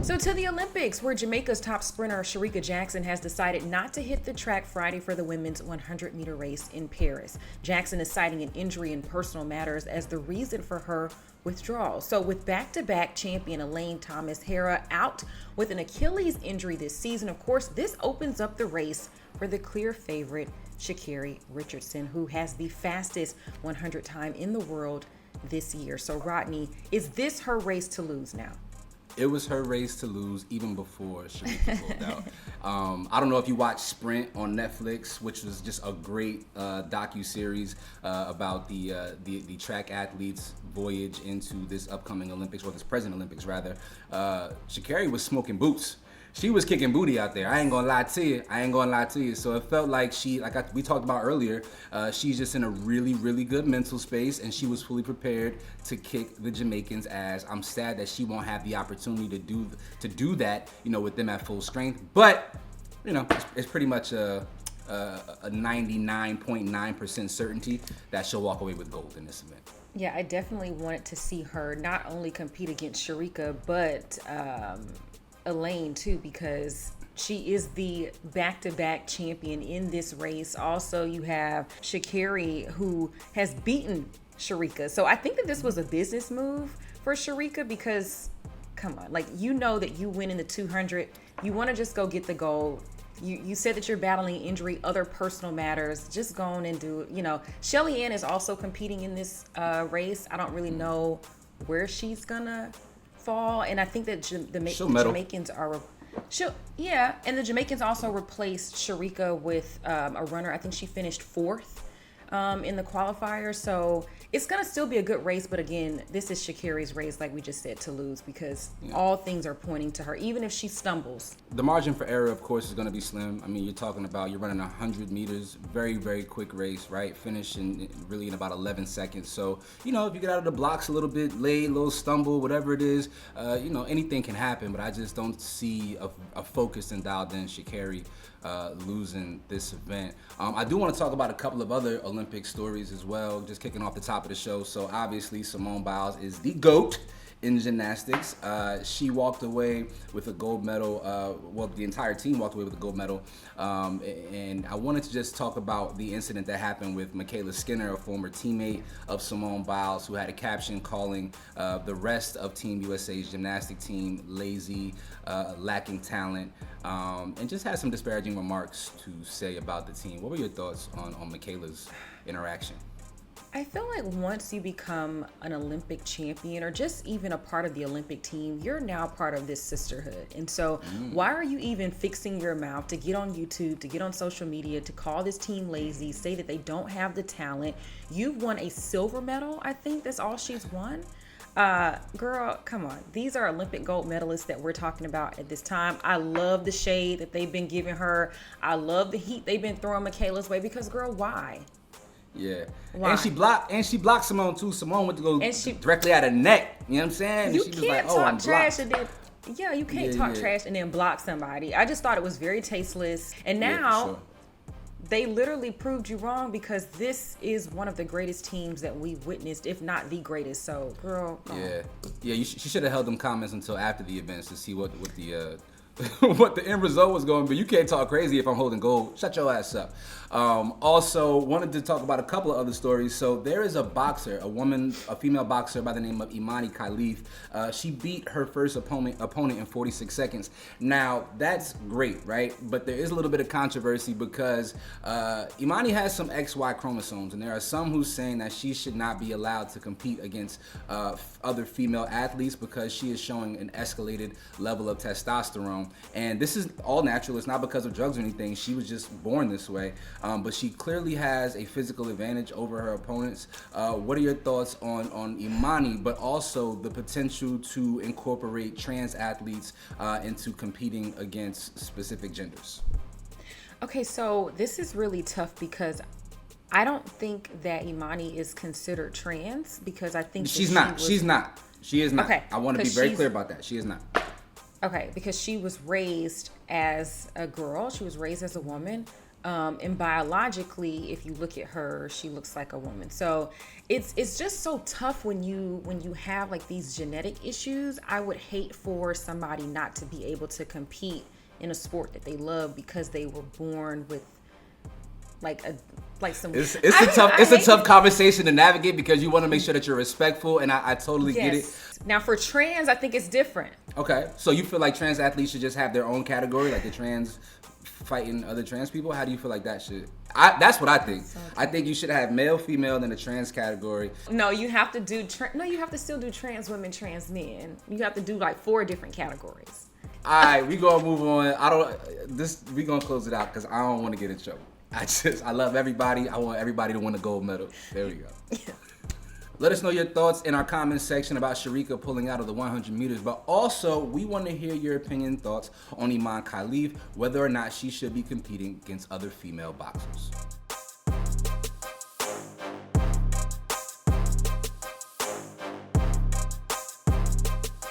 So to the Olympics, where Jamaica's top sprinter Sharika Jackson has decided not to hit the track Friday for the women's 100-meter race in Paris. Jackson is citing an injury in personal matters as the reason for her withdrawal. So with back-to-back champion Elaine Thomas-Hera out with an Achilles injury this season, of course, this opens up the race for the clear favorite Sha'Carri Richardson, who has the fastest 100 time in the world this year. So Rodney, is this her race to lose now? It was her race to lose even before Sharika pulled out. I don't know if you watched Sprint on Netflix, which was just a great docu-series about the track athletes' voyage into this upcoming Olympics, or this present Olympics rather. Sha'Carri was smoking boots. She was kicking booty out there. I ain't gonna lie to you. So it felt like we talked about earlier, she's just in a really, really good mental space, and she was fully prepared to kick the Jamaicans' ass. I'm sad that she won't have the opportunity to do that, with them at full strength. But, it's pretty much a 99.9% certainty that she'll walk away with gold in this event. Yeah, I definitely wanted to see her not only compete against Sharika, but Elaine too, because she is the back-to-back champion in this race. Also, you have Sha'Carri, who has beaten Sharika. So I think that this was a business move for Sharika because, come on, that you win in the 200. You want to just go get the gold. You said that you're battling injury, other personal matters. Just go on and do it. Shelly Ann is also competing in this race. I don't really know where she's gonna fall, and I think that the Jamaicans are and the Jamaicans also replaced Sharika with a runner. I think she finished fourth in the qualifier, so it's gonna still be a good race, but again, this is Sha'Carri's race, like we just said, to lose, because all things are pointing to her, even if she stumbles. The margin for error, of course, is going to be slim. I mean, you're running 100 meters, very, very quick race, right? Finish in about 11 seconds. So, if you get out of the blocks a little bit late, a little stumble, whatever it is, anything can happen. But I just don't see a focused and dialed in Sha'Carri losing this event. I do want to talk about a couple of other Olympic stories as well, just kicking off the top of the show. So obviously Simone Biles is the GOAT in gymnastics. She walked away with a gold medal. The entire team walked away with a gold medal. And I wanted to just talk about the incident that happened with Michaela Skinner, a former teammate of Simone Biles, who had a caption calling the rest of Team USA's gymnastic team lazy, lacking talent, and just had some disparaging remarks to say about the team. What were your thoughts on Michaela's interaction? I feel like once you become an Olympic champion, or just even a part of the Olympic team, you're now part of this sisterhood. And so why are you even fixing your mouth to get on YouTube, to get on social media, to call this team lazy, say that they don't have the talent? You've won a silver medal. I think that's all she's won. Girl, come on. These are Olympic gold medalists that we're talking about at this time. I love the shade that they've been giving her. I love the heat they've been throwing Michaela's way, because, girl, why? Yeah. Why? And she blocked Simone too. Simone went to go directly at her neck. You know what I'm saying? You and she can't was like, talk trash and then you can't talk trash and then block somebody. I just thought it was very tasteless. And now they literally proved you wrong, because this is one of the greatest teams that we've witnessed, if not the greatest. So, girl. She should have held them comments until after the events to see what the what the end result was going to be. You can't talk crazy if I'm holding gold. Shut your ass up. Also, wanted to talk about a couple of other stories. So there is a boxer, a female boxer by the name of Imani Khali. She beat her first opponent in 46 seconds. Now, that's great, right? But there is a little bit of controversy because Imani has some XY chromosomes, and there are some who's saying that she should not be allowed to compete against other female athletes because she is showing an escalated level of testosterone. And this is all natural. It's not because of drugs or anything. She was just born this way. But she clearly has a physical advantage over her opponents. What are your thoughts on Imani, but also the potential to incorporate trans athletes into competing against specific genders? Okay, so this is really tough because I don't think that Imani is considered trans, because I think She's not. She is not. Okay, I want to be very clear about that. She is not. Okay, because she was raised as a girl. She was raised as a woman. And biologically, if you look at her, she looks like a woman. So it's just so tough when you have like these genetic issues. I would hate for somebody not to be able to compete in a sport that they love because they were born with some. It's a tough conversation to navigate because you want to make sure that you're respectful, and I totally get it. Now for trans, I think it's different. Okay, so you feel like trans athletes should just have their own category, like the trans fighting other trans people? How do you feel like that should? That's what I think. I think you should have male, female, then the trans category. No, you have to do. You have to still do trans women, trans men. You have to do like 4 different categories. All right, we gonna move on. We gonna close it out because I don't want to get in trouble. I love everybody. I want everybody to win a gold medal. There we go. Yeah. Let us know your thoughts in our comments section about Sharika pulling out of the 100 meters. But also, we want to hear your opinion, thoughts on Imani Khali, whether or not she should be competing against other female boxers.